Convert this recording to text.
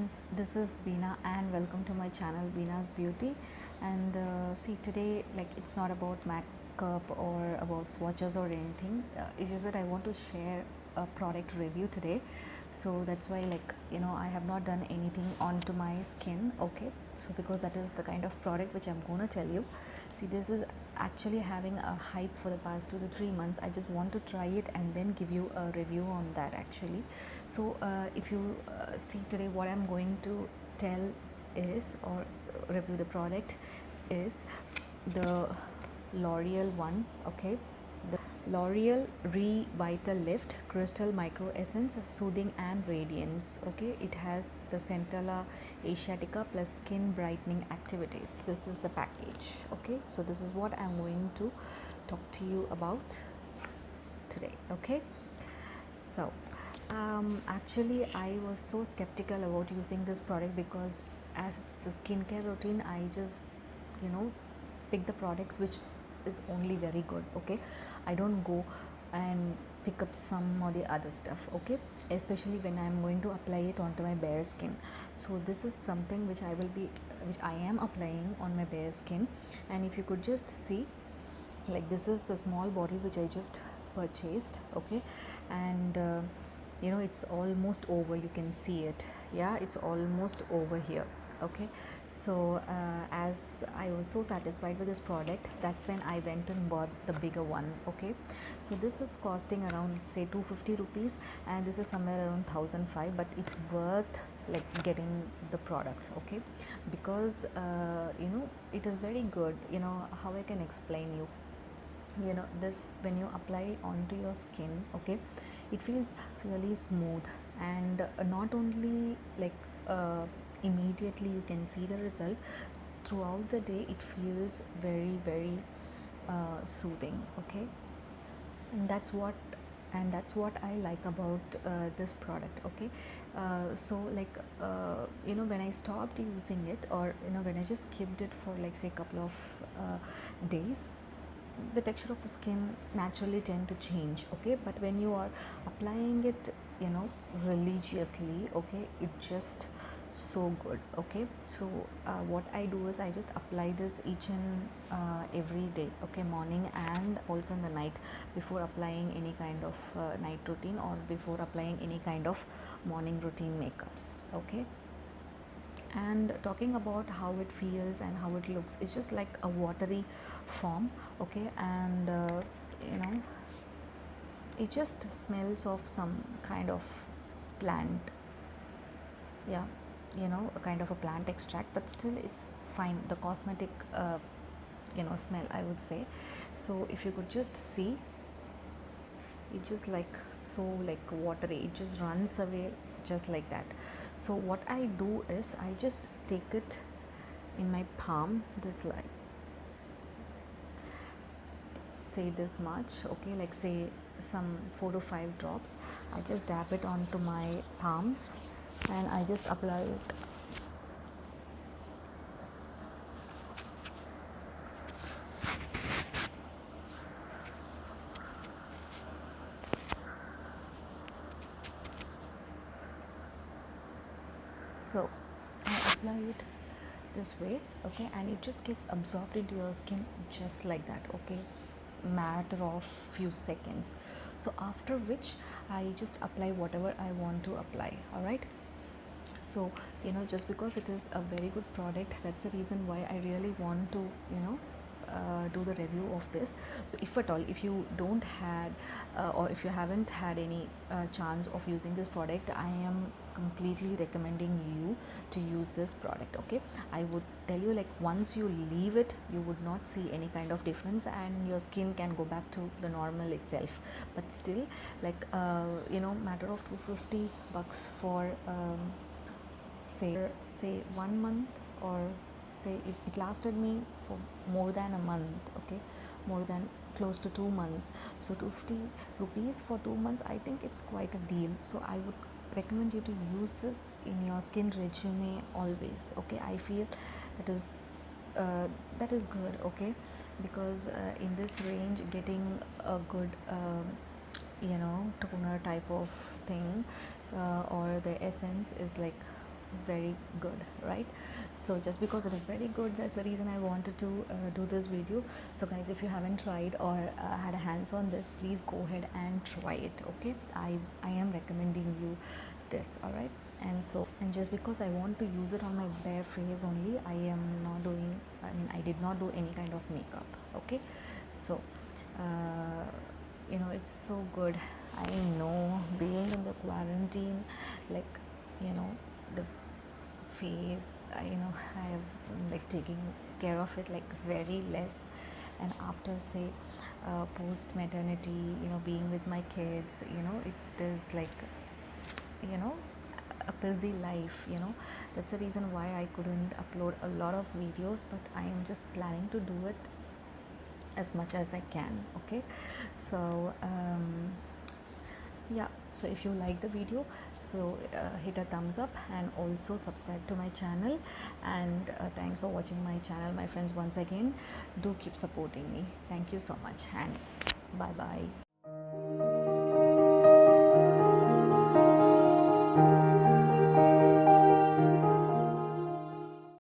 friends, this is Beena and welcome to my channel Beena's Beauty. And see, today it's not about makeup or about swatches or anything. It's just that I want to share a product review today. So that's why I have not done anything onto my skin. Okay, so because that is the kind of product which I'm gonna tell you. See, this is actually having a hype for the past 2 to 3 months. I just want to try it and then give you a review on that actually. So if you see today, what I'm going to tell is, or review the product is, the L'Oreal one. Okay, the L'Oreal Revital Lift Crystal Micro Essence Soothing and Radiance. Okay, it has the Centella Asiatica plus skin brightening activities. This is the package. Okay, so this is what I'm going to talk to you about today. Okay, so actually I was so skeptical about using this product because as it's the skincare routine, I just you know pick the products which is only very good. Okay, I don't go and pick up some or the other stuff. Okay, especially when I'm going to apply it onto my bare skin. So this is something which I am applying on my bare skin. And if you could just see, this is the small bottle which I just purchased. Okay, and it's almost over, you can see it. Yeah, it's almost over here. Okay, so as I was so satisfied with this product, that's when I went and bought the bigger one. Okay, so this is costing around say 250 rupees, and this is somewhere around 1005, but it's worth getting the products. Okay, because it is very good. How I can explain you, this, when you apply onto your skin, okay, it feels really smooth. And not only immediately you can see the result, throughout the day it feels very very soothing. Okay, and that's what I like about this product. Okay, so when I stopped using it, or when I just skipped it for say a couple of days, the texture of the skin naturally tend to change. Okay, but when you are applying it religiously, okay, it just so good. Okay, so what I do is I just apply this each and every day. Okay, morning and also in the night, before applying any kind of night routine, or before applying any kind of morning routine makeups. Okay, and talking about how it feels and how it looks, it's just like a watery form. Okay, and it just smells of some kind of plant. Yeah, a kind of a plant extract, but still it's fine, the cosmetic smell, I would say. So if you could just see, it's just so watery, it just runs away just like that. So what I do is I just take it in my palm, this say this much. Okay, say some 4 to 5 drops. I just dab it onto my palms and I just apply it. So I apply it this way. Okay, and it just gets absorbed into your skin just like that. Okay, matter of few seconds. So after which I just apply whatever I want to apply. All right, so just because it is a very good product, that's the reason why I really want to do the review of this. So if at all, if you don't had or if you haven't had any chance of using this product, I am completely recommending you to use this product. Okay, I would tell you, once you leave it, you would not see any kind of difference and your skin can go back to the normal itself. But still, matter of 250 bucks for say 1 month, or say it lasted me for more than a month. Okay, more than close to 2 months. So 250 rupees for 2 months, I think it's quite a deal. So I would recommend you to use this in your skin regime always. Okay, I feel that is good. Okay, because in this range, getting a good toner type of thing, or the essence is very good, right? So just because it is very good, that's the reason I wanted to do this video. So guys, if you haven't tried or had a hands on this, please go ahead and try it. Okay, I am recommending you this. All right. And so, and just because I want to use it on my bare face only, I am not doing, I mean, I did not do any kind of makeup. Okay. So it's so good. I know, being in the quarantine, like, the face, I have like taking care of it like very less. And after, say, post maternity, being with my kids, it is like, you know a busy life. That's the reason why I couldn't upload a lot of videos, but I am just planning to do it as much as I can. Okay. So yeah, so if you like the video, so hit a thumbs up and also subscribe to my channel. And thanks for watching my channel, my friends. Once again, do keep supporting me. Thank you so much, and bye bye.